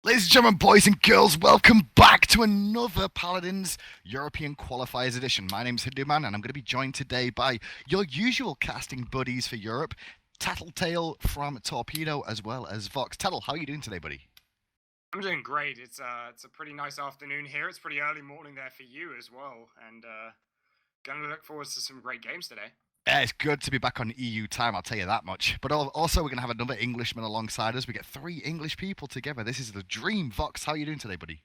Ladies and gentlemen, boys and girls, welcome back to another Paladins European Qualifiers edition. My name's Haduman, and I'm going to be joined today by your usual casting buddies for Europe, Tattletale from Torpedo, as well as Vox. Tattle, how are you doing today, buddy? I'm doing great. It's a pretty nice afternoon here. It's pretty early morning there for you as well, and gonna look forward to some great games today. Yeah, it's good to be back on EU time, I'll tell you that much. But also, we're going to have another Englishman alongside us. We get three English people together. This is the dream. Vox, how are you doing today, buddy?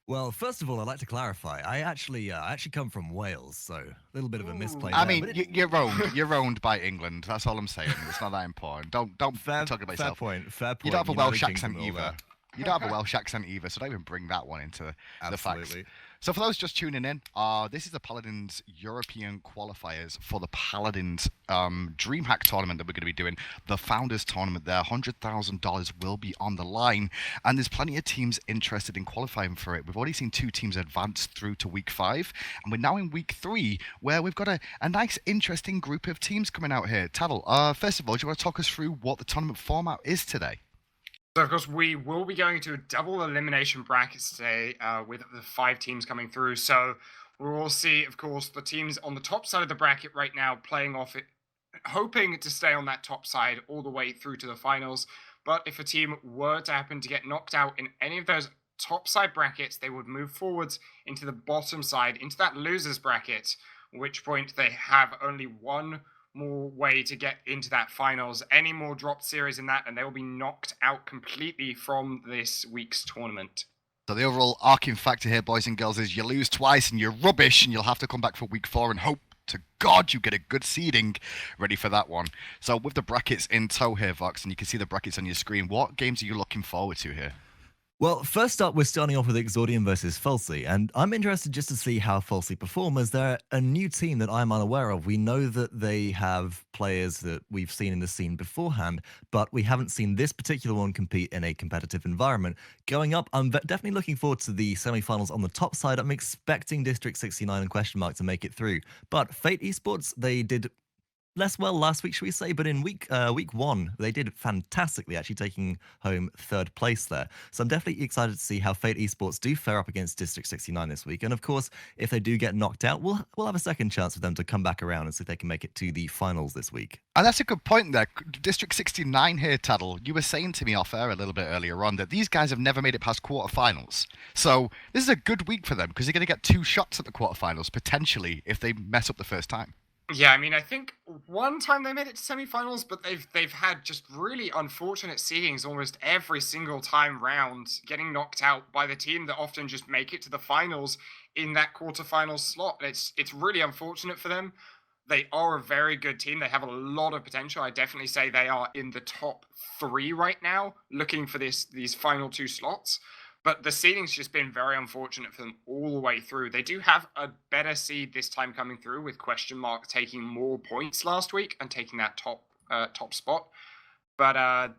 Well, first of all, I'd like to clarify. I actually come from Wales, so a little bit of a misplay. I there, mean, you're owned. You're owned by England. That's all I'm saying. It's not that important. Don't fair, talk about fair yourself. point. Fair point. You don't have a United Welsh Kingdom accent and all either. that. You don't have a Welsh accent either, so don't even bring that one into the facts. Absolutely. So for those just tuning in, this is the Paladins European Qualifiers for the Paladins DreamHack tournament that we're going to be doing. The Founders Tournament there, $100,000 will be on the line, and there's plenty of teams interested in qualifying for it. We've already seen two teams advance through to week 5, and we're now in week 3, where we've got a nice, interesting group of teams coming out here. Tattle, first of all, do you want to talk us through what the tournament format is today? So, of course, we will be going to a double elimination brackets today with the 5 teams coming through. So, we will see, of course, the teams on the top side of the bracket right now playing off it, hoping to stay on that top side all the way through to the finals. But if a team were to happen to get knocked out in any of those top side brackets, they would move forwards into the bottom side, into that losers bracket, at which point they have only one more way to get into that finals. Any more dropped series in that, and they will be knocked out completely from this week's tournament. So the overall arcing factor here, boys and girls, is you lose twice and you're rubbish, and you'll have to come back for week 4 and hope to God you get a good seeding ready for that one. So with the brackets in tow here, Vox, and you can see the brackets on your screen, what games are you looking forward to here? Well, first up, we're starting off with Exordium versus Fal'Cie, and I'm interested just to see how Fal'Cie perform, as they're a new team that I'm unaware of. We know that they have players that we've seen in the scene beforehand, but we haven't seen this particular one compete in a competitive environment. Going up, I'm definitely looking forward to the semi-finals on the top side. I'm expecting District 69 and Question Mark to make it through, but Fate Esports, they did less well last week, should we say? But in week 1, they did fantastically, actually taking home 3rd place there. So I'm definitely excited to see how Fate Esports do fare up against District 69 this week. And of course, if they do get knocked out, we'll have a second chance for them to come back around and see if they can make it to the finals this week. And that's a good point there. District 69 here, Taddle. You were saying to me off air a little bit earlier on that these guys have never made it past quarterfinals. So this is a good week for them because they're going to get 2 shots at the quarterfinals, potentially, if they mess up the first time. Yeah, I mean, I think one time they made it to semifinals, but they've had just really unfortunate seedings almost every single time round, getting knocked out by the team that often just make it to the finals in that quarterfinal slot. It's really unfortunate for them. They are a very good team. They have a lot of potential. I definitely say they are in the top 3 right now, looking for these final 2 slots. But the seeding's just been very unfortunate for them all the way through. They do have a better seed this time coming through, with Question Mark taking more points last week and taking that top spot. But at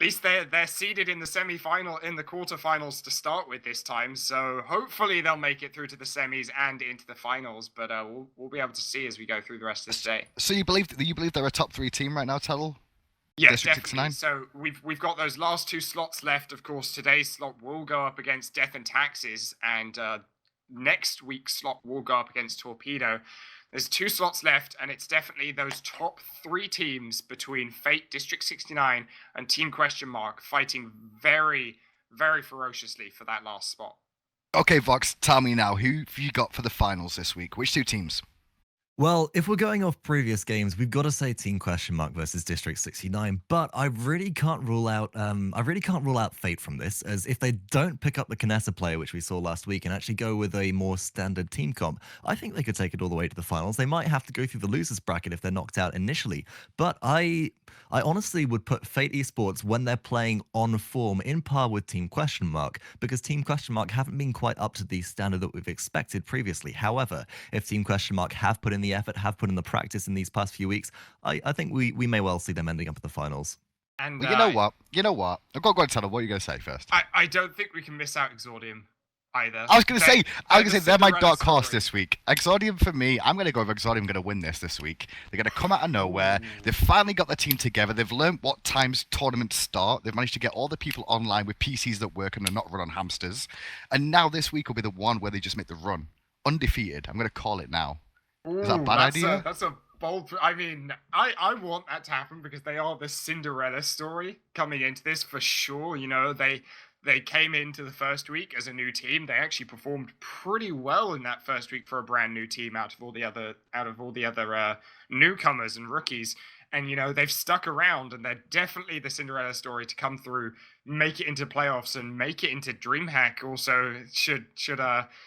least they're seeded in the semi-final, in the quarterfinals to start with this time. So hopefully they'll make it through to the semis and into the finals. But we'll be able to see as we go through the rest of this day. So you believe they're a top 3 team right now, Tuttle? Yeah, definitely. So we've got those last 2 slots left. Of course, today's slot will go up against Death and Taxes, and next week's slot will go up against Torpedo. There's 2 slots left, and it's definitely those top 3 teams between Fate, District 69, and Team Question Mark fighting very, very ferociously for that last spot. Okay, Vox, tell me now, who have you got for the finals this week? Which 2 teams? Well, if we're going off previous games, we've got to say Team Question Mark versus District 69, but I really can't rule out Fate from this, as if they don't pick up the Kinessa player, which we saw last week, and actually go with a more standard team comp, I think they could take it all the way to the finals. They might have to go through the losers bracket if they're knocked out initially, but I honestly would put Fate Esports, when they're playing on form, in par with Team Question Mark, because Team Question Mark haven't been quite up to the standard that we've expected previously. However, if Team Question Mark have put in the effort, have put in the practice in these past few weeks, I think we may well see them ending up at the finals. And Well, you know what? Go on, Tanner. What are you going to say first? I don't think we can miss out Exordium. either. I was going to say, they're my Cinderella dark horse story. this week. Exordium for me, I'm going to go with Exordium going to win this week. They're going to come out of nowhere. They've finally got the team together. They've learned what times tournaments start. They've managed to get all the people online with PCs that work and are not run on hamsters. And now this week will be the one where they just make the run. Undefeated. I'm going to call it now. Is that a bad idea? That's a bold. I mean, I want that to happen because they are the Cinderella story coming into this for sure. You know, they came into the first week as a new team. They actually performed pretty well in that first week for a brand new team out of all the other newcomers and rookies. And you know, they've stuck around, and they're definitely the Cinderella story to come through, make it into playoffs, and make it into DreamHack. Also, should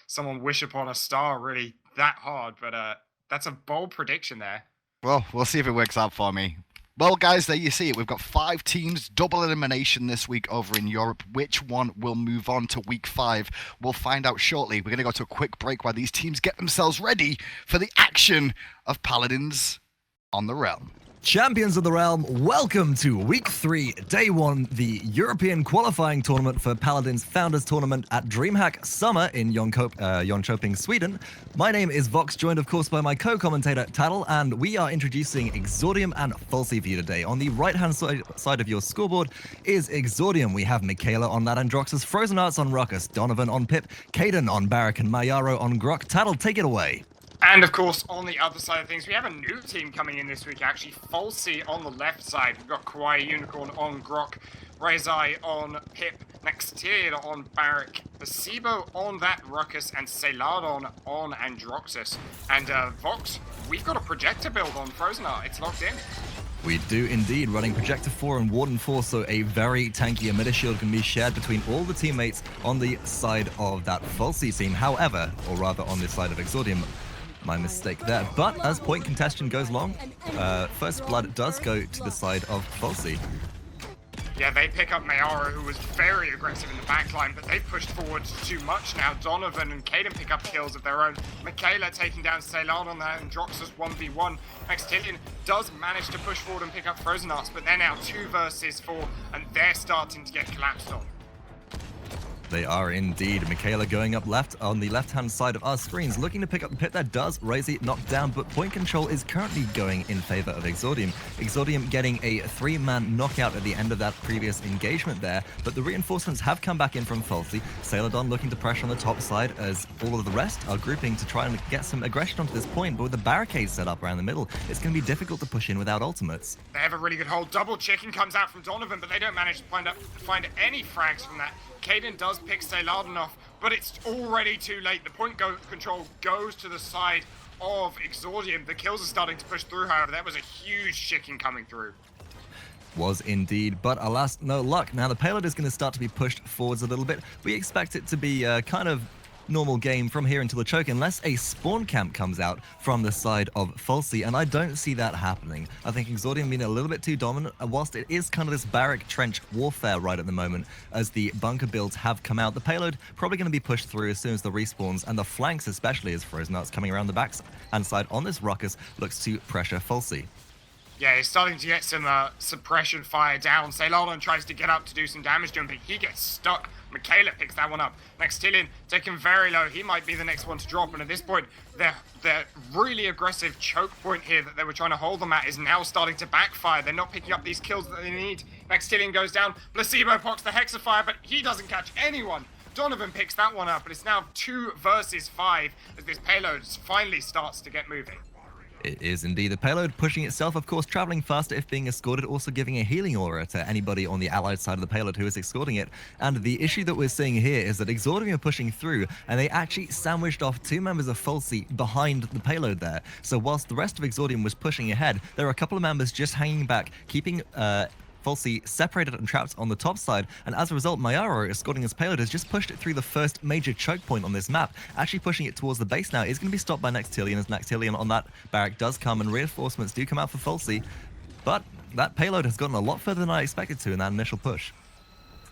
someone wish upon a star really that hard, but that's a bold prediction there. Well, we'll see if it works out for me. Well, guys, there you see it. We've got 5 teams, double elimination this week over in Europe. Which one will move on to week 5? We'll find out shortly. We're going to go to a quick break while these teams get themselves ready for the action of Paladins on the Realm. Champions of the Realm, welcome to Week 3, Day 1, the European qualifying tournament for Paladins Founders Tournament at DreamHack Summer in Jönköping, Sweden. My name is Vox, joined of course by my co-commentator Taddle, and we are introducing Exordium and Fal'Cie for you today. On the right-hand side of your scoreboard is Exordium. We have Mikaela on that Androxus, FrozenArtz on Ruckus, Donavan on Pip, Kadun on Barak, and Mayaro on Grok. Taddle, take it away. And of course, on the other side of things, we have a new team coming in this week, actually. Fal'Cie on the left side. We've got KawaiiUnicorn on Grok, Reizei on Pip, Naxtilian on Barak, Plazebo on that Ruckus, and Saylardon on Androxus. And Vox, we've got a projector build on FrozenArtz. It's locked in. We do indeed, running Projector 4 and Warden 4, so a very tanky emitter shield can be shared between all the teammates on the side of that Fal'Cie team. However, or rather on this side of Exordium, my mistake there. But as point contention goes along, First Blood does go to the side of Fal'Cie. Yeah, they pick up Mayaro, who was very aggressive in the backline, but they pushed forward too much now. Donavan and Kadun pick up kills of their own. Mikaela taking down Saylardon on that, and Androxus 1v1. Naxtilian does manage to push forward and pick up FrozenArtz, but they're now 2 versus 4, and they're starting to get collapsed on. They are indeed. Mikaela going up left on the left-hand side of our screens, looking to pick up the pit. That does Reizei knocked down, but point control is currently going in favor of Exordium. Exordium getting a 3-man knockout at the end of that previous engagement there, but the reinforcements have come back in from Fal'Cie. Saylardon looking to pressure on the top side as all of the rest are grouping to try and get some aggression onto this point, but with the barricades set up around the middle, it's going to be difficult to push in without ultimates. They have a really good hold. Double chicken comes out from Donavan, but they don't manage to find any frags from that. Kadun does pick Saylardon off, but it's already too late. The point control goes to the side of Exordium. The kills are starting to push through, however. That was a huge chicken coming through. Was indeed, but alas, no luck. Now the payload is going to start to be pushed forwards a little bit. We expect it to be kind of normal game from here until the choke, unless a spawn camp comes out from the side of Fal'Cie, and I don't see that happening. I think Exordium being a little bit too dominant, whilst it is kind of this barrack trench warfare right at the moment, as the bunker builds have come out. The payload probably going to be pushed through as soon as the respawns, and the flanks, especially as FrozenArtz coming around the back hand side on this Ruckus, looks to pressure Fal'Cie. Yeah, he's starting to get some suppression fire down. Saylardon tries to get up to do some damage to him, but he gets stuck. Mikaela picks that one up. Naxtilian taken very low. He might be the next one to drop, and at this point, their really aggressive choke point here that they were trying to hold them at is now starting to backfire. They're not picking up these kills that they need. Naxtilian goes down. Plazebo pops the Hexafire, but he doesn't catch anyone. Donavan picks that one up, but it's now 2 versus 5 as this payload finally starts to get moving. It is indeed. The payload pushing itself, of course, traveling faster if being escorted, also giving a healing aura to anybody on the allied side of the payload who is escorting it. And the issue that we're seeing here is that Exordium are pushing through, and they actually sandwiched off 2 members of Fal'Cie behind the payload there. So whilst the rest of Exordium was pushing ahead, there are a couple of members just hanging back, keeping Fal'Cie separated and trapped on the top side, and as a result, Mayaro, escorting his payload, has just pushed it through the first major choke point on this map, actually pushing it towards the base now. Is going to be stopped by Naxtilian, as Naxtilian on that barrack does come, and reinforcements do come out for Fal'Cie, but that payload has gotten a lot further than I expected to in that initial push.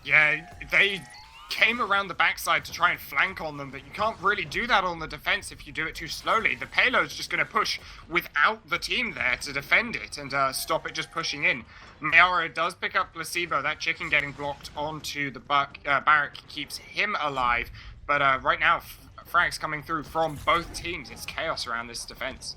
Yeah, they came around the backside to try and flank on them, but you can't really do that on the defense if you do it too slowly. The payload's just going to push without the team there to defend it and stop it just pushing in. Mayaro does pick up Plazebo. That chicken getting blocked onto the barrack keeps him alive. But right now, Frank's coming through from both teams. It's chaos around this defense.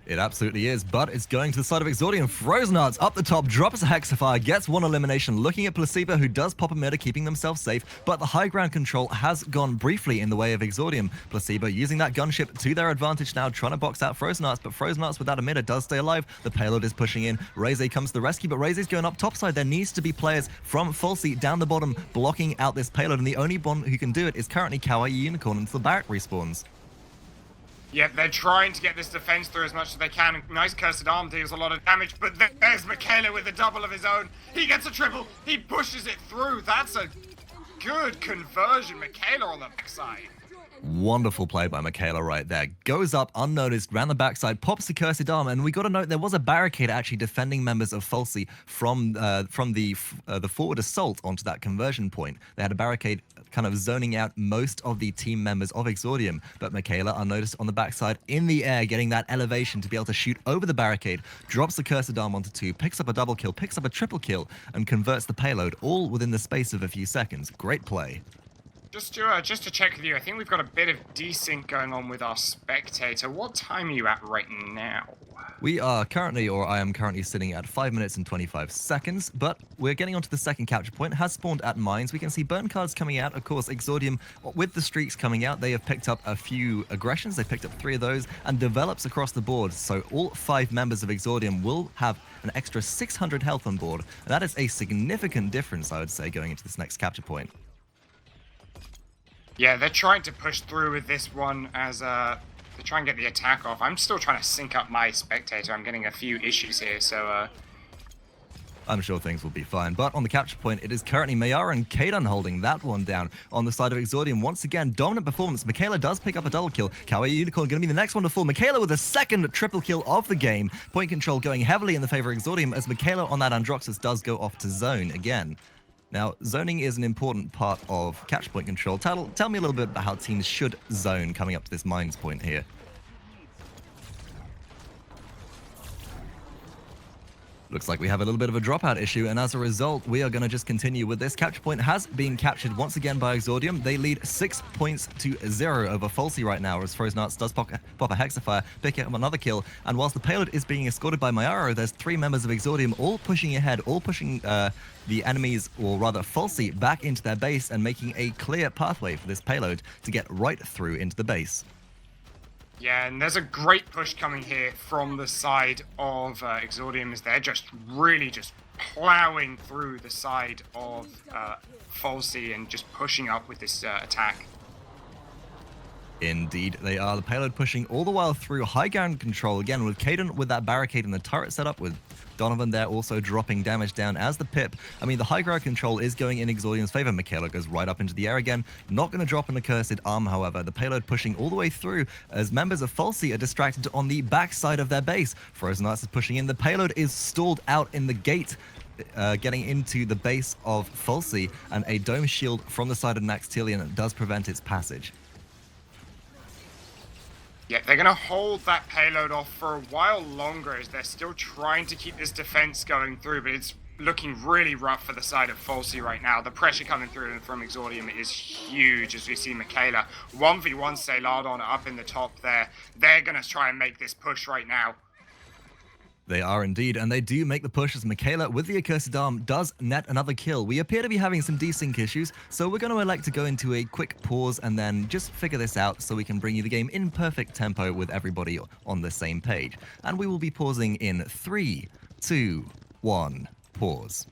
It absolutely is, but it's going to the side of Exordium. FrozenArtz up the top, drops a Hexafire, gets one elimination, looking at Plazebo, who does pop a mitter, keeping themselves safe, but the high ground control has gone briefly in the way of Exordium. Plazebo using that gunship to their advantage now, trying to box out FrozenArtz, but FrozenArtz without a mitter does stay alive. The payload is pushing in. Reizei comes to the rescue, but Reizei's going up topside. There needs to be players from Fal'Cie down the bottom blocking out this payload, and the only one who can do it is currently KawaiiUnicorn until the barrack respawns. Yeah, they're trying to get this defense through as much as they can. Nice Cursed Arm deals a lot of damage, but there's Mikaela with a double of his own. He gets a triple. He pushes it through. That's a good conversion. Mikaela on the backside. Wonderful play by Mikaela right there. Goes up unnoticed, round the backside, pops the Cursed Arm, and we got to note there was a barricade actually defending members of Fal'Cie from the forward assault onto that conversion point. They had a barricade kind of zoning out most of the team members of Exordium, but Mikaela unnoticed on the backside in the air, getting that elevation to be able to shoot over the barricade, drops the Cursed Arm onto 2, picks up a double kill, picks up a triple kill, and converts the payload all within the space of a few seconds. Great play. Just to check with you, I think we've got a bit of desync going on with our spectator. What time are you at right now? We are currently, or I am currently sitting at 5 minutes and 25 seconds, but we're getting onto the second capture point. Has spawned at mines. We can see burn cards coming out. Of course, Exordium, with the streaks coming out, they have picked up a few aggressions. They picked up 3 of those and develops across the board. So all 5 members of Exordium will have an extra 600 health on board. And that is a significant difference, I would say, going into this next capture point. Yeah, they're trying to push through with this one as they try and get the attack off. I'm still trying to sync up my spectator. I'm getting a few issues here, so I'm sure things will be fine. But on the capture point, it is currently Mayaro and Kadun holding that one down. On the side of Exordium, once again, dominant performance. Mikaela does pick up a double kill. KawaiiUnicorn going to be the next one to fall. Mikaela with a second triple kill of the game. Point control going heavily in the favor of Exordium as Mikaela on that Androxus does go off to zone again. Now, zoning is an important part of catch point control. Tell me a little bit about how teams should zone coming up to this mines point here. Looks like we have a little bit of a dropout issue, and as a result, we are going to just continue with this. Capture point has been captured once again by Exordium. They lead 6 points to 0 over Fal'Cie right now, as FrozenArtz does pop a Hexafire, pick up another kill, and whilst the payload is being escorted by Mayaro, there's 3 members of Exordium all pushing ahead, all pushing the enemies, or rather Fal'Cie, back into their base and making a clear pathway for this payload to get right through into the base. yeah, and there's a great push coming here from the side of Exordium as they're just really just plowing through the side of Fal'Cie and just pushing up with this attack. Indeed, they are. The payload pushing all the while through high ground control again with Kadun with that barricade and the turret setup, with Donavan there also dropping damage down as the pip. I mean, the high ground control is going in Exordium's favor. Mikaela goes right up into the air again. Not going to drop an accursed arm, however. The payload pushing all the way through as members of Fal'Cie are distracted on the backside of their base. FrozenArtz is pushing in. The payload is stalled out in the gate, getting into the base of Fal'Cie, and a dome shield from the side of Naxtilian does prevent its passage. Yeah, they're going to hold that payload off for a while longer as they're still trying to keep this defense going through, but it's looking really rough for the side of Fal'Cie right now. The pressure coming through from Exordium is huge as we see Mikaela 1v1 Saylardon up in the top there. They're going to try and make this push right now. They are indeed, and they do make the push as Mikaela, with the accursed arm, does net another kill. We appear to be having some desync issues, so we're going to elect to go into a quick pause and then just figure this out so we can bring you the game in perfect tempo with everybody on the same page. And we will be pausing in 3, 2, 1, pause.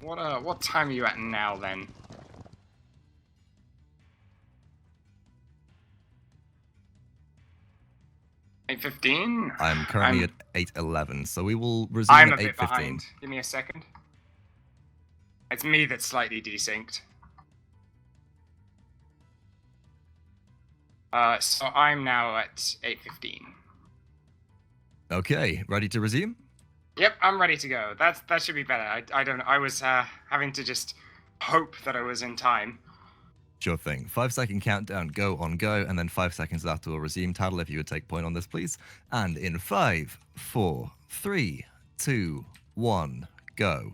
What time are you at now then? $8:15? I'm currently at 8:11, so we will resume I'm at a bit 8:15. behind. Give me a second. It's me that's slightly desynced. So I'm now at 8:15. Okay, ready to resume? Yep, I'm ready to go. That should be better. I don't. I was having to just hope that I was in time. Sure thing. 5-second countdown, go on go, and then 5 seconds after we'll resume. Tattle, if you would take point on this, please. And in 5, 4, 3, 2, 1, go.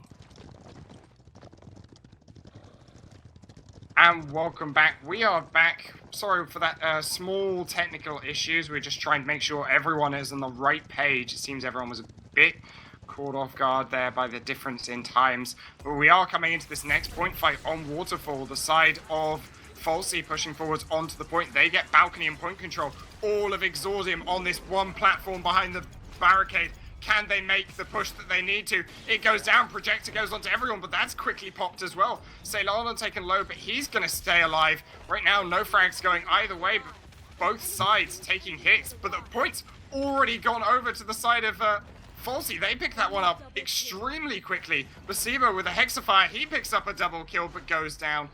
And welcome back. We are back. Sorry for that small technical issues. We're just trying to make sure everyone is on the right page. It seems everyone was a bit caught off guard there by the difference in times. But we are coming into this next point fight on Waterfall. The side of Fal'Cie pushing forwards onto the point. They get balcony and point control. All of Exordium on this one platform behind the barricade. Can they make the push that they need to? It goes down, projector goes onto everyone, but that's quickly popped as well. Saylardon taken low, but he's going to stay alive. Right now, no frags going either way, but both sides taking hits. But the point's already gone over to the side of Fal'Cie. They pick that one up extremely quickly. Plazebo with a Hexafire, he picks up a double kill, but goes down.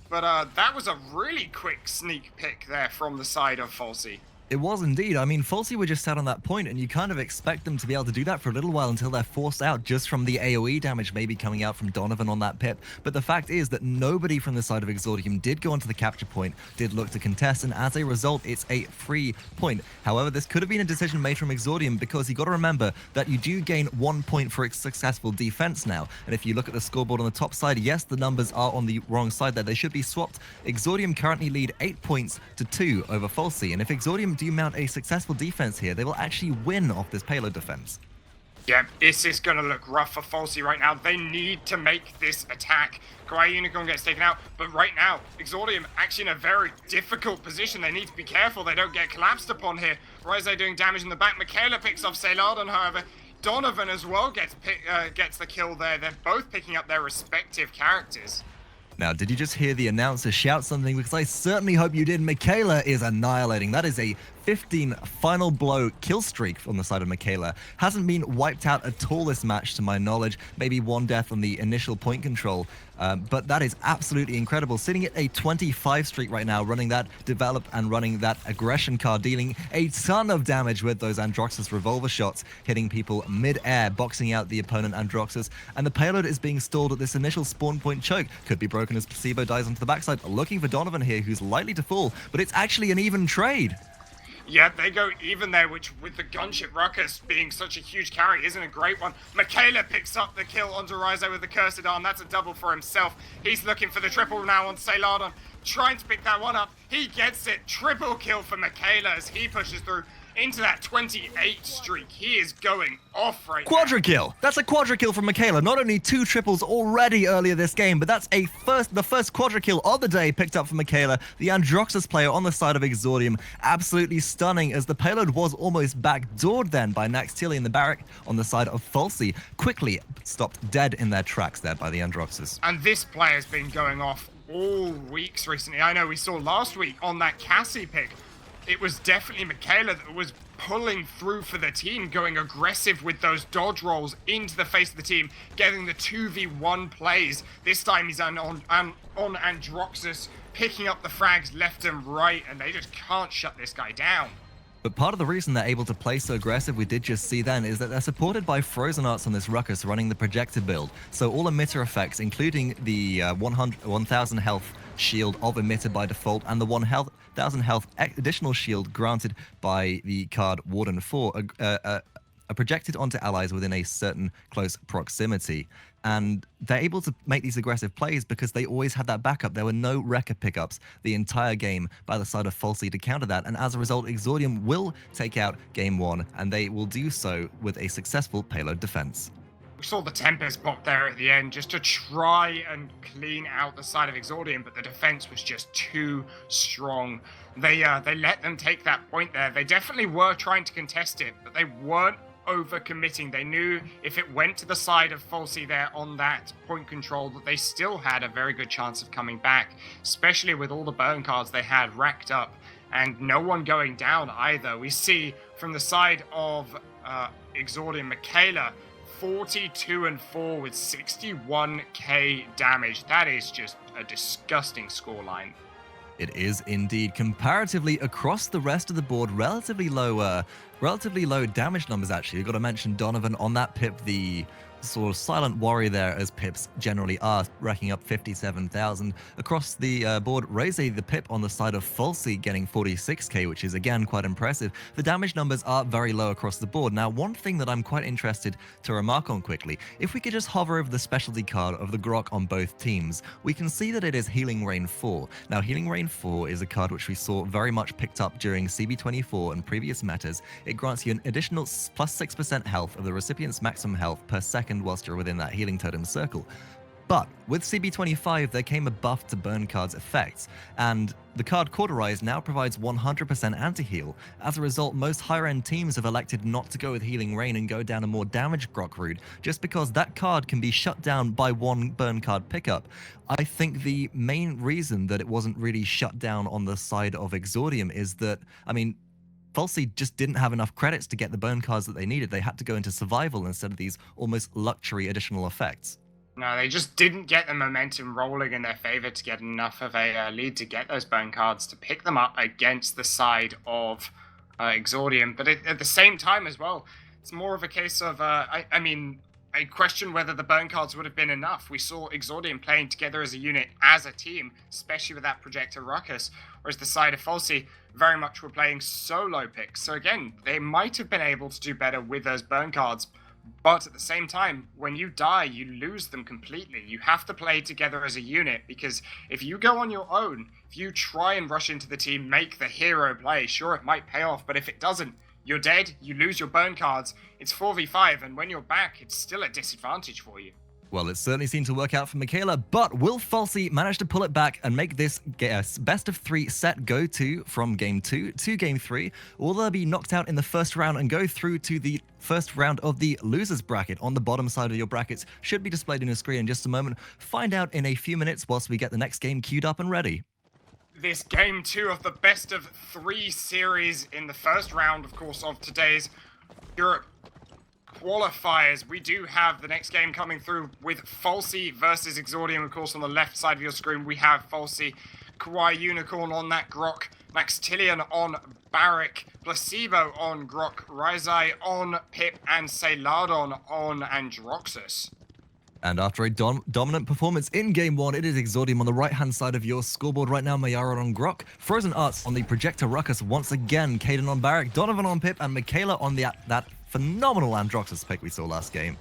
But that was a really quick sneak pick there from the side of Fal'Cie. It was indeed. I mean, Fal'Cie were just sat on that point, and you kind of expect them to be able to do that for a little while until they're forced out just from the AoE damage maybe coming out from Donavan on that pip. But the fact is that nobody from the side of Exordium did go onto the capture point, did look to contest, and as a result, it's a free point. However, this could have been a decision made from Exordium because you got to remember that you do gain 1 point for its successful defense now. And if you look at the scoreboard on the top side, yes, the numbers are on the wrong side there. They should be swapped. Exordium currently lead 8 points to 2 over Fal'Cie, and if Exordium do mount a successful defense here, they will actually win off this payload defense. Yeah, this is going to look rough for Fal'Cie right now. They need to make this attack. KawaiiUnicorn gets taken out, but right now, Exordium actually in a very difficult position. They need to be careful they don't get collapsed upon here. Reizei doing damage in the back. Mikaela picks off Saylardon, however. Donavan as well gets the kill there. They're both picking up their respective characters. Now, did you just hear the announcer shout something? Because I certainly hope you did. Mikaela is annihilating. That is a 15 final blow kill streak on the side of Mikaela. Hasn't been wiped out at all this match to my knowledge. Maybe one death on the initial point control. But that is absolutely incredible. Sitting at a 25 streak right now, running that develop and running that aggression card, dealing a ton of damage with those Androxus revolver shots, hitting people mid-air, boxing out the opponent Androxus. And the payload is being stalled at this initial spawn point choke. Could be broken as Plazebo dies onto the backside. Looking for Donavan here, who's likely to fall, but it's actually an even trade. Yeah, they go even there, which with the gunship Ruckus being such a huge carry isn't a great one. Mikaela picks up the kill onto Reizei with the Cursed Arm. That's a double for himself. He's looking for the triple now on Saylardon, trying to pick that one up. He gets it. Triple kill for Mikaela as he pushes through into that 28 streak. He is going off right Quadra now. kill. That's a quadra kill from Mikaela. Not only 2 triples already earlier this game, but that's the first quadra kill of the day picked up from Mikaela, the Androxus player on the side of Exordium. Absolutely stunning, as the payload was almost backdoored then by Naxtilian, the barrack on the side of Fal'Cie. Quickly stopped dead in their tracks there by the Androxus. And this player's been going off all weeks recently. I know we saw last week on that Cassie pick, it was definitely Mikaela that was pulling through for the team, going aggressive with those dodge rolls into the face of the team, getting the 2v1 plays. This time he's on Androxus, picking up the frags left and right, and they just can't shut this guy down. But part of the reason they're able to play so aggressive, we did just see then, is that they're supported by FrozenArtz on this Ruckus running the projector build. So all emitter effects, including the 1,000 health shield of emitter by default, and the 1,000 health additional shield granted by the card Warden 4, are projected onto allies within a certain close proximity. And they're able to make these aggressive plays because they always had that backup. There were no wrecker pickups the entire game by the side of Fal'Cie to counter that. And as a result, Exordium will take out game 1, and they will do so with a successful payload defense. We saw the Tempest pop there at the end just to try and clean out the side of Exordium, but the defense was just too strong. They let them take that point there. They definitely were trying to contest it, but they weren't over-committing. They knew if it went to the side of Fal'Cie there on that point control, that they still had a very good chance of coming back, especially with all the burn cards they had racked up, and no one going down either. We see from the side of Exordium, Mikaela, 42-4 with 61k damage. That is just a disgusting scoreline. It is indeed. Comparatively, across the rest of the board, relatively low relatively low damage numbers, actually. You've got to mention Donavan on that pip, the sort of silent warrior there, as pips generally are, racking up 57,000. Across the board, Reizei, the pip on the side of Fal'Cie, getting 46k, which is again quite impressive. The damage numbers are very low across the board. Now, one thing that I'm quite interested to remark on quickly, if we could just hover over the specialty card of the Grok on both teams, we can see that it is Healing Rain 4. Now, Healing Rain 4 is a card which we saw very much picked up during CB24 and previous metas. It grants you an additional plus 6% health of the recipient's maximum health per second whilst you're within that healing totem circle. But with CB25, there came a buff to burn cards' effects, and the card Cauterize now provides 100% anti-heal. As a result, most higher-end teams have elected not to go with Healing Rain and go down a more damaged Grok route, just because that card can be shut down by one burn card pickup. I think the main reason that it wasn't really shut down on the side of Exordium is that, I mean, Fal'Cie just didn't have enough credits to get the burn cards that they needed. They had to go into survival instead of these almost luxury additional effects. No, they just didn't get the momentum rolling in their favor to get enough of a lead to get those burn cards to pick them up against the side of Exordium. But at the same time as well, it's more of a case of, I question whether the burn cards would have been enough. We saw Exordium playing together as a unit, as a team, especially with that Projector Ruckus, whereas the side of Fal'Cie very much were playing solo picks. So again, they might have been able to do better with those burn cards, but at the same time, when you die, you lose them completely. You have to play together as a unit, because if you go on your own, if you try and rush into the team, make the hero play, sure, it might pay off, but if it doesn't, you're dead, you lose your burn cards, it's 4v5, and when you're back, it's still a disadvantage for you. Well, it certainly seemed to work out for Mikaela, but will Fal'Cie manage to pull it back and make this best of 3 set go to from Game 2 to Game 3? Will they be knocked out in the first round and go through to the first round of the losers bracket? On the bottom side of your brackets should be displayed on your screen in just a moment. Find out in a few minutes whilst we get the next game queued up and ready. This Game 2 of the best of 3 series in the first round, of course, of today's Europe Qualifiers. We do have the next game coming through with Fal'Cie versus Exordium. Of course, on the left side of your screen, we have Fal'Cie, KawaiiUnicorn on that Grok, Naxtilian on Barik, Plazebo on Grok, Reizei on Pip, and Saylardon on Androxus. And after a dominant performance in Game 1, it is Exordium on the right-hand side of your scoreboard right now. Mayaro on Grok, FrozenArtz on the Projector Ruckus once again, Kadun on Barik, Donavan on Pip, and Mikaela on that phenomenal Androxus pick we saw last game.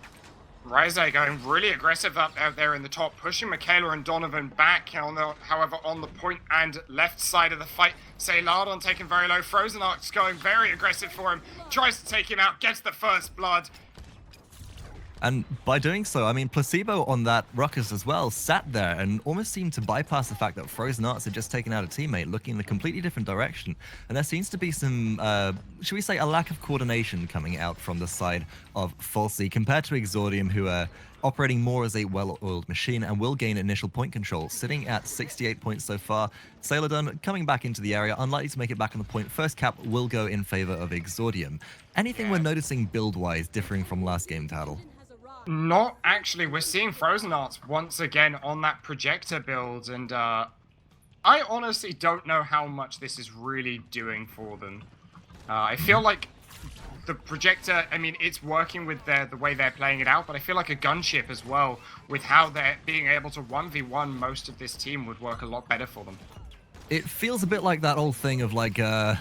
Reizei going really aggressive up out there in the top, pushing Mikaela and Donavan back. However, on the point and left side of the fight, Saylardon taken very low. FrozenArtz going very aggressive for him, tries to take him out, gets the first blood. And by doing so, I mean, Plazebo on that Ruckus as well sat there and almost seemed to bypass the fact that FrozenArtz had just taken out a teammate, looking in a completely different direction. And there seems to be some, should we say, a lack of coordination coming out from the side of Fal'Cie compared to Exordium, who are operating more as a well-oiled machine and will gain initial point control, sitting at 68 points so far. Saylardon coming back into the area, unlikely to make it back on the point. First cap will go in favor of Exordium. Anything we're noticing build-wise differing from last game, Tattle? Not actually. We're seeing FrozenArtz once again on that projector build, and I honestly don't know how much this is really doing for them. I feel like the projector, I mean, it's working with the way they're playing it out, but I feel like a gunship as well, with how they're being able to 1v1 most of this team, would work a lot better for them. It feels a bit like that old thing of like,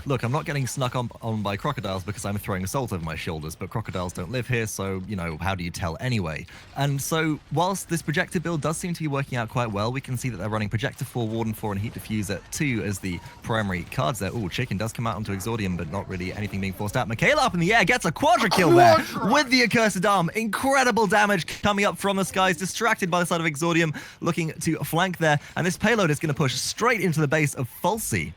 look, I'm not getting snuck on by crocodiles because I'm throwing assault over my shoulders, but crocodiles don't live here, so, you know, how do you tell anyway? And so, whilst this projector build does seem to be working out quite well, we can see that they're running Projector 4, Warden 4, and Heat Diffuser 2 as the primary cards there. Ooh, Chicken does come out onto Exordium, but not really anything being forced out. Mikaela up in the air, gets a quadra kill there with the Accursed Arm. Incredible damage coming up from the skies, distracted by the side of Exordium, looking to flank there, and this payload is going to push straight into the base of Fal'Cie.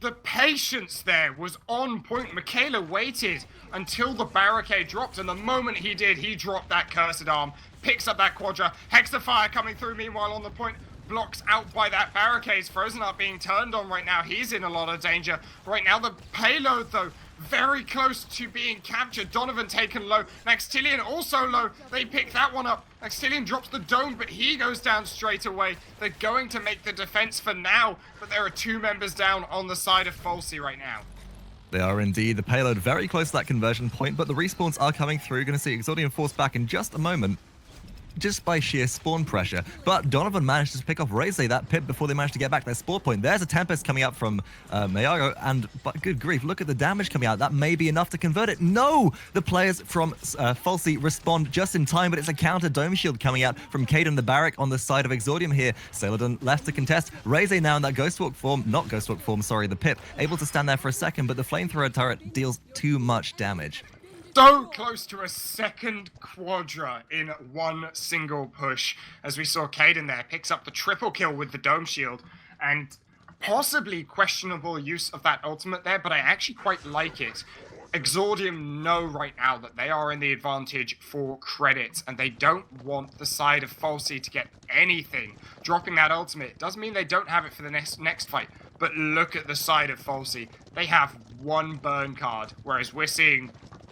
The patience there was on point. Mikaela waited until the barricade dropped, and the moment he did, he dropped that Cursed Arm, picks up that Quadra, Hexafire coming through meanwhile on the point, blocks out by that barricade. FrozenArtz being turned on right now, he's in a lot of danger. Right now the payload though, very close to being captured. Donavan taken low. Naxtilian also low. They pick that one up. Naxtilian drops the dome, but he goes down straight away. They're going to make the defense for now, but there are 2 members down on the side of Fal'Cie right now. They are indeed. The payload very close to that conversion point, but the respawns are coming through. Going to see Exordium force back in just a moment, just by sheer spawn pressure. But Donavan managed to pick off Reizei that pip before they managed to get back their spawn point. There's a Tempest coming up from Mayaro, and but good grief, look at the damage coming out. That may be enough to convert it. No! The players from Fal'Cie respond just in time, but it's a counter dome shield coming out from Kadun the Barrack on the side of Exordium here. Saylardon left to contest. Reizei now in that Ghostwalk form, not Ghostwalk form, sorry, the pip, able to stand there for a second, but the flamethrower turret deals too much damage. So close to a second quadra in one single push, as we saw Kadun there picks up the triple kill with the dome shield, and possibly questionable use of that ultimate there, but I actually quite like it. Exordium know right now that they are in the advantage for credits, and they don't want the side of Fal'Cie to get anything. Dropping that ultimate doesn't mean they don't have it for the next fight, but look at the side of Fal'Cie. They have one burn card, whereas we're seeing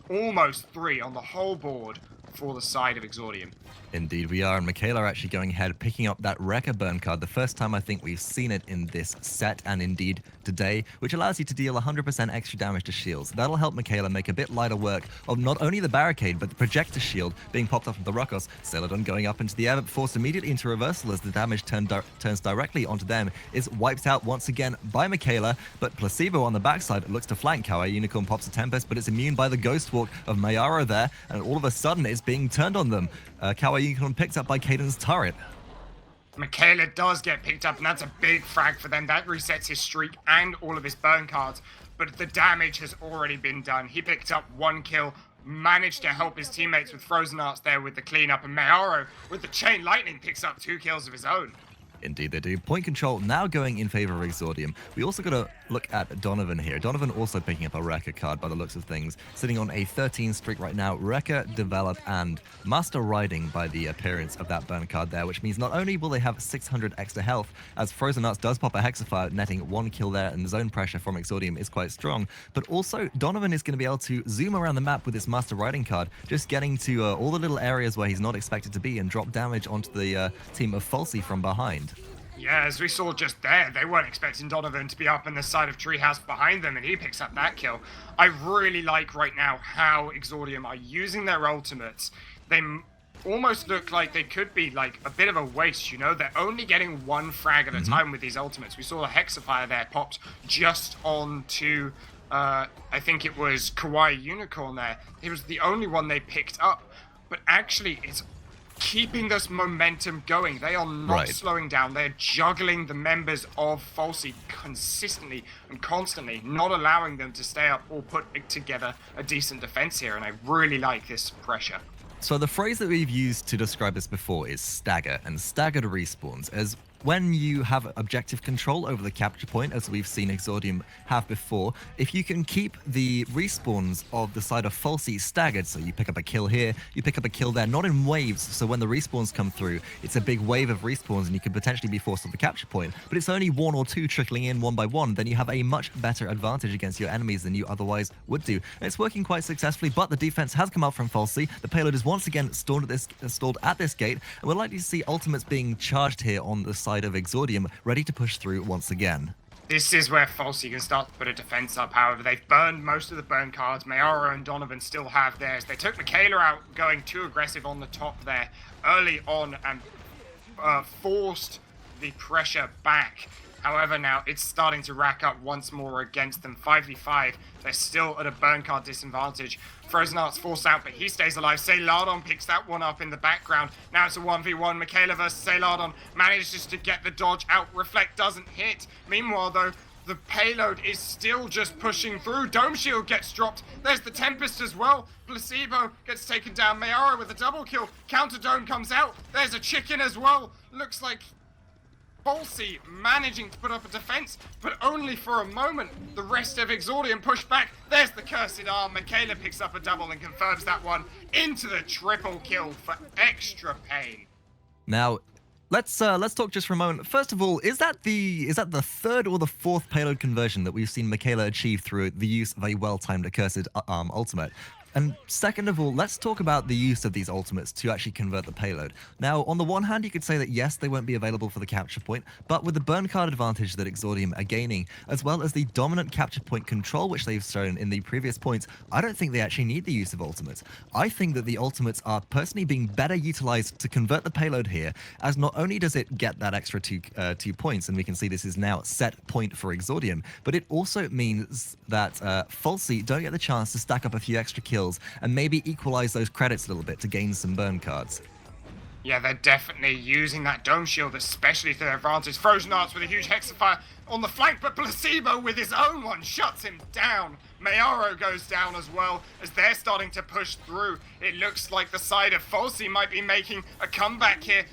almost 3 on the whole board for the side of Exordium. Indeed we are, and Mikaela actually going ahead, picking up that Wrecker burn card, the first time I think we've seen it in this set, and indeed today, which allows you to deal 100% extra damage to shields. That'll help Mikaela make a bit lighter work of not only the barricade, but the projector shield being popped off of the Rokos. Saylardon going up into the air, but forced immediately into reversal as the damage turns directly onto them, is wiped out once again by Mikaela, but Plazebo on the backside looks to flank. KawaiiUnicorn pops a Tempest, but it's immune by the Ghost Walk of Mayaro there, and all of a sudden it's being turned on them. KawaiiUnicorn picked up by Kadun's turret. Mikaela does get picked up, and that's a big frag for them. That resets his streak and all of his burn cards, but the damage has already been done. He picked up 1 kill, managed to help his teammates with FrozenArtz there with the cleanup, and Mayaro with the Chain Lightning picks up 2 kills of his own. Indeed they do. Point control now going in favor of Exordium. We also got to look at Donavan here. Donavan also picking up a Wrecker card by the looks of things. Sitting on a 13 streak right now. Wrecker, Develop, and Master Riding by the appearance of that burn card there, which means not only will they have 600 extra health, as FrozenArtz does pop a Hexafire, netting 1 kill there, and the zone pressure from Exordium is quite strong, but also Donavan is going to be able to zoom around the map with this Master Riding card, just getting to all the little areas where he's not expected to be and drop damage onto the team of Fal'Cie from behind. Yeah, as we saw just there, they weren't expecting Donavan to be up in the side of Treehouse behind them, and he picks up that kill. I really like right now how Exordium are using their ultimates. They almost look like they could be like a bit of a waste, you know? They're only getting 1 frag at a time with these ultimates. We saw the Hexafire there popped just onto, I think it was KawaiiUnicorn there. It was the only one they picked up, but actually it's keeping this momentum going. They are not slowing down. They're juggling the members of Fal'Cie consistently and constantly, not allowing them to stay up or put together a decent defense here, and I really like this pressure. So the phrase that we've used to describe this before is stagger, and staggered respawns, as when you have objective control over the capture point, as we've seen Exordium have before, if you can keep the respawns of the side of Fal'Cie staggered, so you pick up a kill here, you pick up a kill there, not in waves, so when the respawns come through, it's a big wave of respawns and you could potentially be forced to the capture point, but it's only 1 or 2 trickling in one by one, then you have a much better advantage against your enemies than you otherwise would do. And it's working quite successfully, but the defense has come up from Fal'Cie. The payload is once again stalled at this gate, and we're likely to see ultimates being charged here on the side of Exordium, ready to push through once again. This is where Fal'Cie can start to put a defense up. However, they've burned most of the burn cards. Mayaro and Donavan still have theirs. They took Mikaela out, going too aggressive on the top there early on, and forced the pressure back. However, now it's starting to rack up once more against them. 5v5, they're still at a burn card disadvantage. FrozenArtz forced out, but he stays alive. Saylardon picks that one up in the background. Now it's a 1v1. Mikaela versus Saylardon manages to get the dodge out. Reflect doesn't hit. Meanwhile, though, the payload is still just pushing through. Dome Shield gets dropped. There's the Tempest as well. Plazebo gets taken down. Mayaro with a double kill. Counter Dome comes out. There's a chicken as well. Looks like Fal'Cie managing to put up a defense, but only for a moment. The rest of Exordium pushed back. There's the Cursed Arm. Mikaela picks up a double and confirms that one into the triple kill for extra pain. Now, let's talk just for a moment. First of all, is that the 3rd or the 4th payload conversion that we've seen Mikaela achieve through the use of a well-timed Accursed Arm ultimate? And second of all, let's talk about the use of these ultimates to actually convert the payload. Now, on the one hand, you could say that yes, they won't be available for the capture point, but with the burn card advantage that Exordium are gaining, as well as the dominant capture point control which they've shown in the previous points, I don't think they actually need the use of ultimates. I think that the ultimates are personally being better utilized to convert the payload here, as not only does it get that extra two points, and we can see this is now set point for Exordium, but it also means that Fal'Cie don't get the chance to stack up a few extra kills and maybe equalize those credits a little bit to gain some burn cards. Yeah, they're definitely using that dome shield, especially to their advantage. FrozenArtz with a huge Hexafire on the flank, but Plazebo with his own one shuts him down. Mayaro goes down as well as they're starting to push through. It looks like the side of Fal'Cie might be making a comeback here,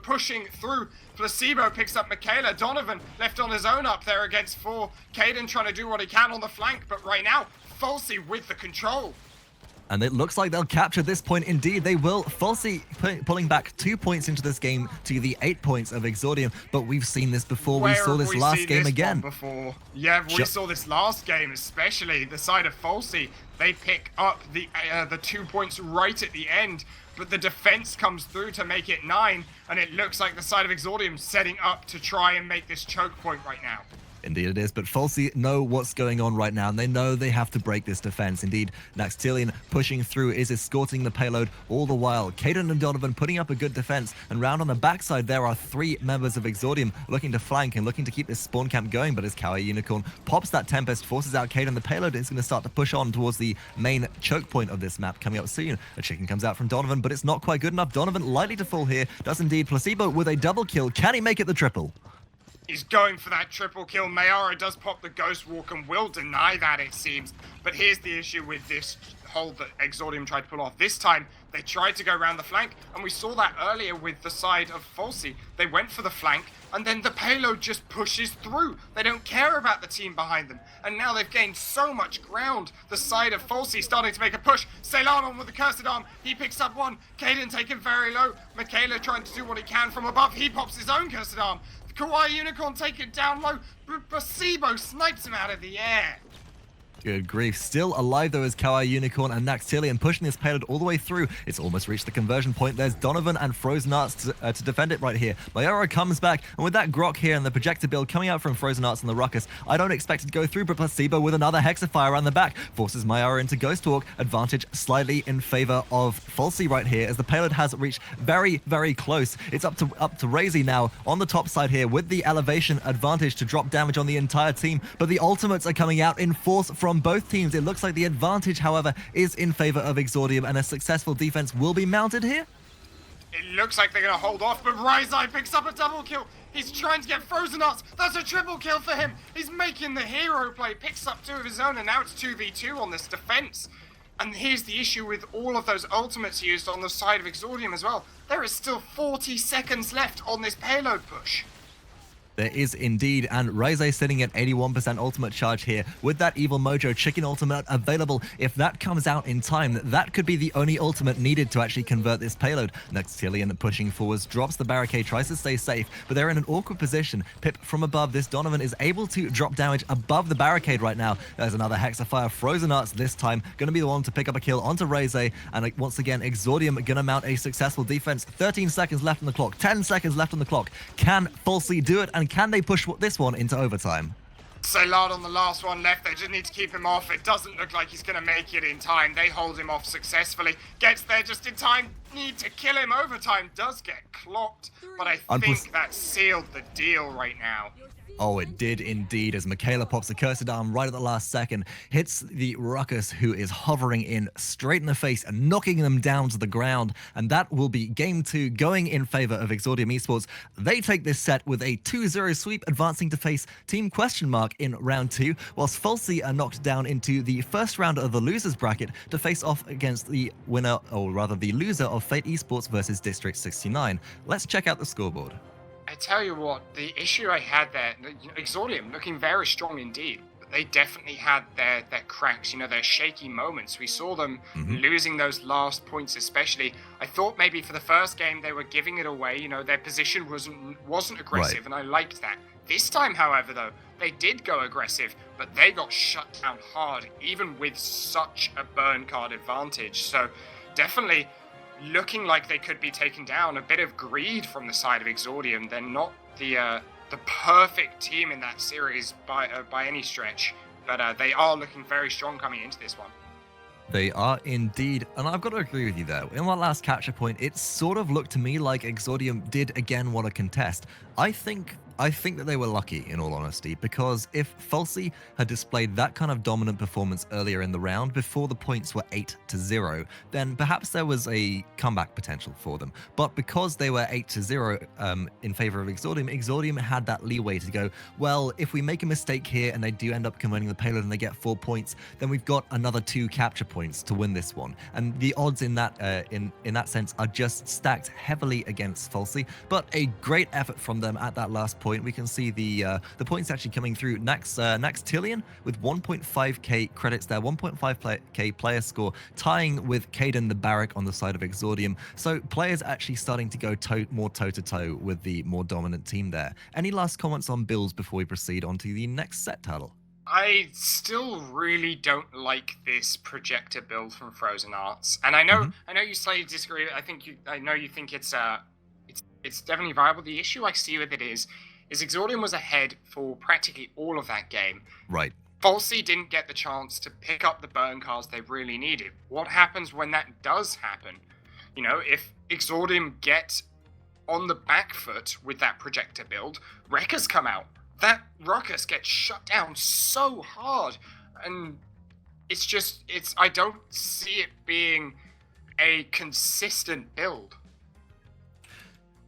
pushing through. Plazebo picks up Mikaela. Donavan left on his own up there against 4. Kadun trying to do what he can on the flank, but right now, Fal'Cie with the control. And it looks like they'll capture this point indeed. They will. Fal'Cie pulling back 2 points into this game to the 8 points of Exordium. But we've seen this before. We saw this last game again. Before? Yeah, we saw this last game, especially the side of Fal'Cie. They pick up the 2 points right at the end, but the defense comes through to make it 9, and it looks like the side of Exordium setting up to try and make this choke point right now. Indeed it is, but Fal'Cie know what's going on right now, and they know they have to break this defense. Indeed, Naxtilian pushing through is escorting the payload all the while. Kadun and Donavan putting up a good defense, and round on the backside there are 3 members of Exordium looking to flank and looking to keep this spawn camp going, but as KawaiiUnicorn pops that Tempest, forces out Kadun, the payload is going to start to push on towards the main choke point of this map coming up soon. A chicken comes out from Donavan, but it's not quite good enough. Donavan likely to fall here, does indeed. Plazebo with a double kill. Can he make it the triple? He's going for that triple kill. Mayaro does pop the Ghost Walk and will deny that, it seems. But here's the issue with this hold that Exordium tried to pull off. This time, they tried to go around the flank, and we saw that earlier with the side of Fal'Cie. They went for the flank, and then the payload just pushes through. They don't care about the team behind them. And now they've gained so much ground. The side of Fal'Cie starting to make a push. Saylardon with the Cursed Arm. He picks up one. Kadun taken very low. Mikaela trying to do what he can from above. He pops his own Cursed Arm. KawaiiUnicorn take it down low. Plazebo snipes him out of the air. Good grief. Still alive though is KawaiiUnicorn and Naxtilian pushing this payload all the way through. It's almost reached the conversion point. There's Donavan and FrozenArtz to defend it right here. Mayaro comes back, and with that Grok here and the projector build coming out from FrozenArtz and the Ruckus, I don't expect it to go through, but Plazebo with another Hexafire around the back forces Mayaro into Ghost Walk. Advantage slightly in favor of Fal'Cie right here as the payload has reached very, very close. It's up to Reizei now on the top side here with the elevation advantage to drop damage on the entire team, but the ultimates are coming out in force from both teams. It looks like the advantage, however, is in favor of Exordium, and a successful defense will be mounted here. It looks like they're going to hold off, but Reizei picks up a double kill. He's trying to get FrozenArtz. That's a triple kill for him. He's making the hero play, picks up 2 of his own, and now it's 2v2 on this defense. And here's the issue with all of those ultimates used on the side of Exordium as well. There is still 40 seconds left on this payload push. There is indeed, and Reizei sitting at 81% ultimate charge here with that Evil Mojo chicken ultimate available. If that comes out in time, that could be the only ultimate needed to actually convert this payload. Naxtilian pushing forwards, drops the barricade, tries to stay safe, but they're in an awkward position. Pip from above, this Donavan is able to drop damage above the barricade right now. There's another Hexafire. FrozenArtz this time going to be the one to pick up a kill onto Reizei, and once again, Exordium going to mount a successful defense. 13 seconds left on the clock, 10 seconds left on the clock. Can Fal'Cie do it, and can they push this one into overtime? Saylardon, the last one left. They just need to keep him off. It doesn't look like he's going to make it in time. They hold him off successfully. Gets there just in time. Need to kill him. Overtime does get clocked, but I think that sealed the deal right now. Oh, it did indeed, as Mikaela pops the Cursed Arm right at the last second, hits the Ruckus, who is hovering in straight in the face and knocking them down to the ground, and that will be game 2 going in favor of Exordium Esports. They take this set with a 2-0 sweep, advancing to face Team Question Mark in round 2, whilst Fal'Cie are knocked down into the first round of the losers bracket to face off against the winner, or rather the loser of Fate Esports versus District 69. Let's check out the scoreboard. I tell you what, the issue I had there, Exordium looking very strong indeed, but they definitely had their cracks, their shaky moments. We saw them losing those last points especially. I thought maybe for the first game they were giving it away, their position wasn't aggressive, and I liked that. This time, however, though, they did go aggressive, but they got shut down hard, even with such a burn card advantage. So definitely looking like they could be taken down. A bit of greed from the side of Exordium. They're not the perfect team in that series by any stretch, but they are looking very strong coming into this one. They are indeed, and I've got to agree with you there. In that last capture point, it sort of looked to me like Exordium did again want to contest. I think that they were lucky, in all honesty, because if Fal'Cie had displayed that kind of dominant performance earlier in the round, before the points were 8-0, then perhaps there was a comeback potential for them. But because they were 8-0 in favor of Exordium, Exordium had that leeway to go, well, if we make a mistake here and they do end up converting the payload and they get 4 points, then we've got another 2 capture points to win this one. And the odds in that in that sense are just stacked heavily against Fal'Cie. But a great effort from them at that last point. We can see the points actually coming through. Naxtilian with 1.5k credits there, 1.5k player score, tying with Kadun the Barrack on the side of Exordium. So players actually starting to go more toe-to-toe with the more dominant team there. Any last comments on builds before we proceed on to the next set title? I still really don't like this projector build from FrozenArtz, and I know you slightly disagree. I know you think it's definitely viable. The issue I see with it is Exordium was ahead for practically all of that game. Right. Fal'Cie didn't get the chance to pick up the burn cards they really needed. What happens when that does happen? You know, if Exordium get on the back foot with that projector build, Wreckers come out. That Ruckus gets shut down so hard, and I don't see it being a consistent build.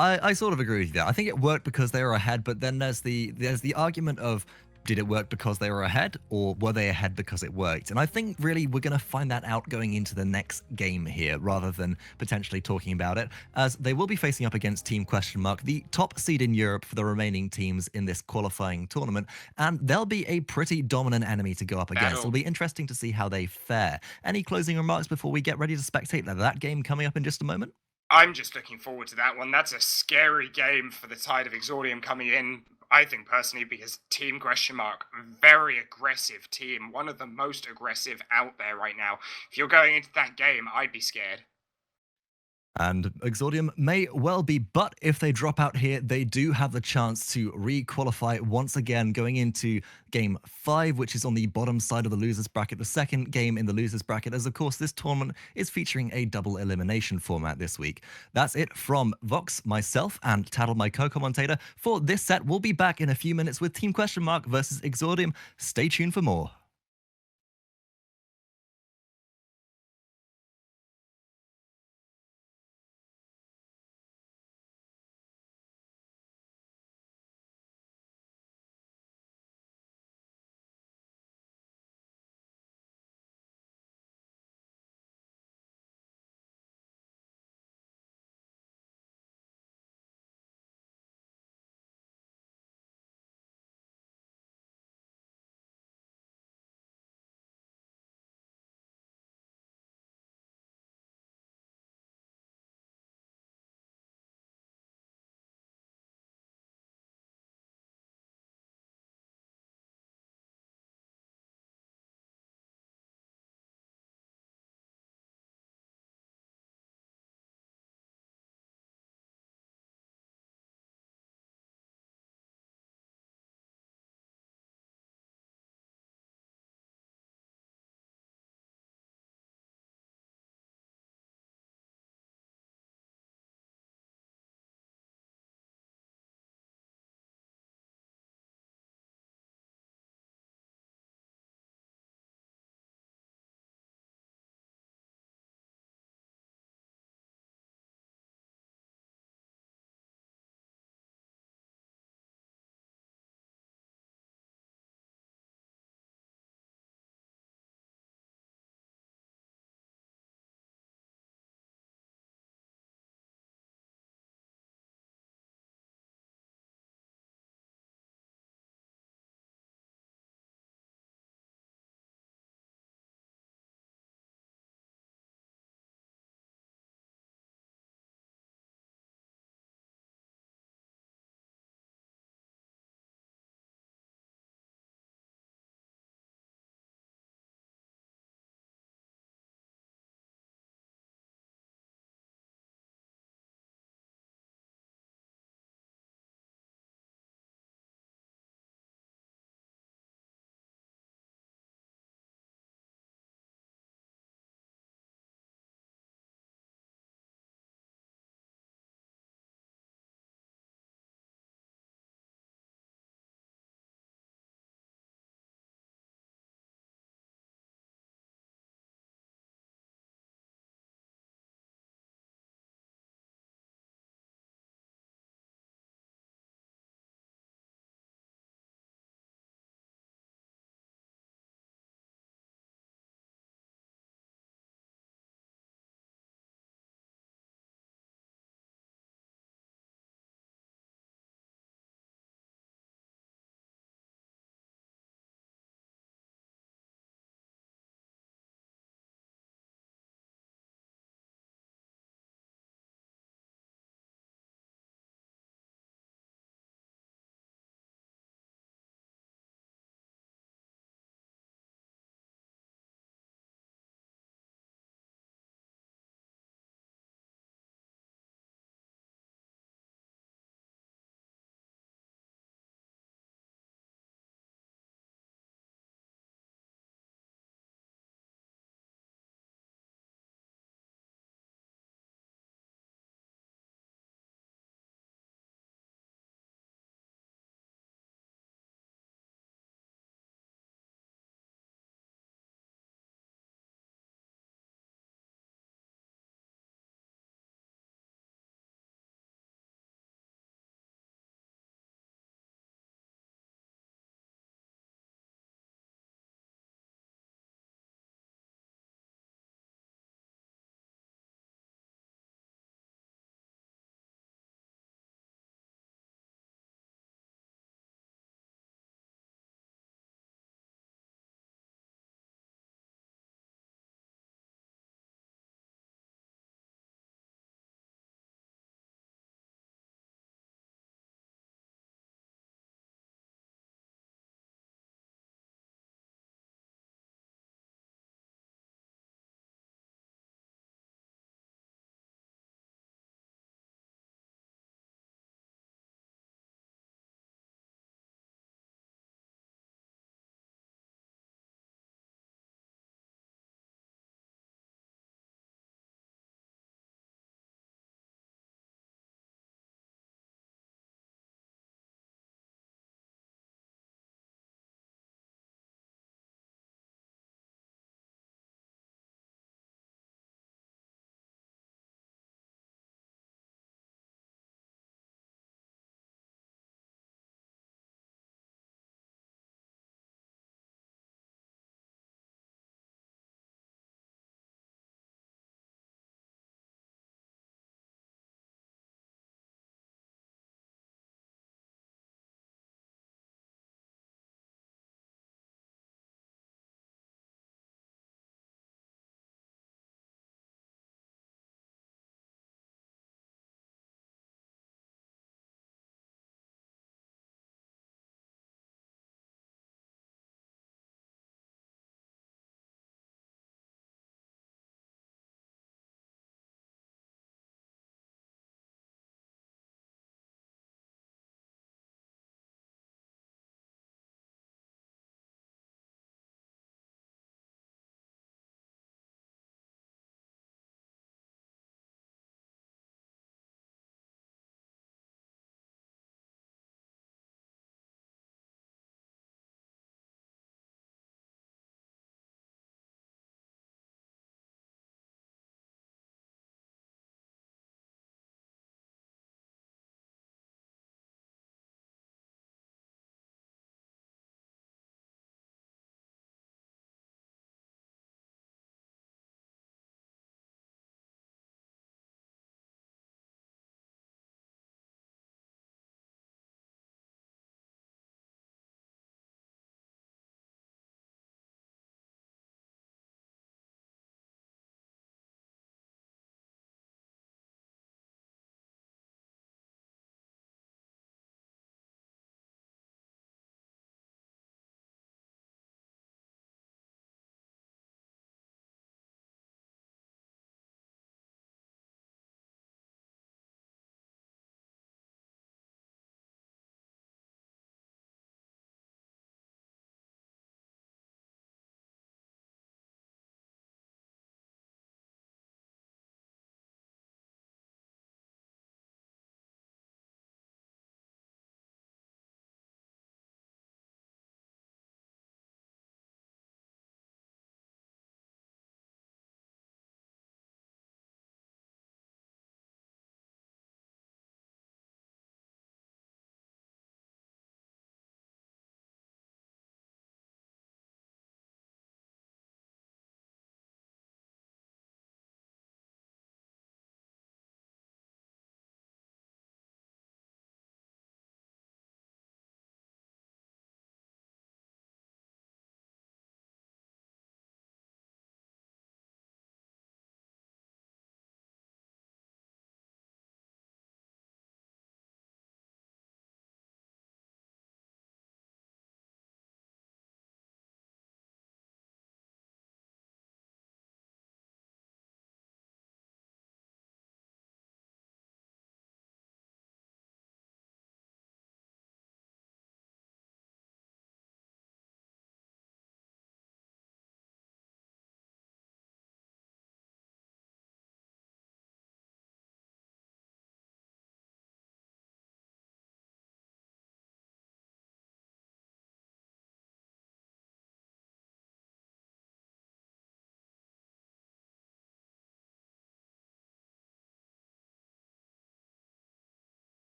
I sort of agree with you there. I think it worked because they were ahead, but then there's the argument of, did it work because they were ahead, or were they ahead because it worked? And I think really we're going to find that out going into the next game here, rather than potentially talking about it, as they will be facing up against Team Question Mark, the top seed in Europe for the remaining teams in this qualifying tournament, and they'll be a pretty dominant enemy to go up against. It'll be interesting to see how they fare. Any closing remarks before we get ready to spectate that game coming up in just a moment? I'm just looking forward to that one. That's a scary game for the tide of Exordium coming in, I think personally, because Team Question Mark, very aggressive team, one of the most aggressive out there right now. If you're going into that game, I'd be scared. And Exordium may well be, but if they drop out here, they do have the chance to re-qualify once again going into Game 5, which is on the bottom side of the losers bracket, the second game in the losers bracket, as of course this tournament is featuring a double elimination format this week. That's it from Vox, myself, and Tattle, my co-commentator, for this set. We'll be back in a few minutes with Team Question Mark versus Exordium. Stay tuned for more.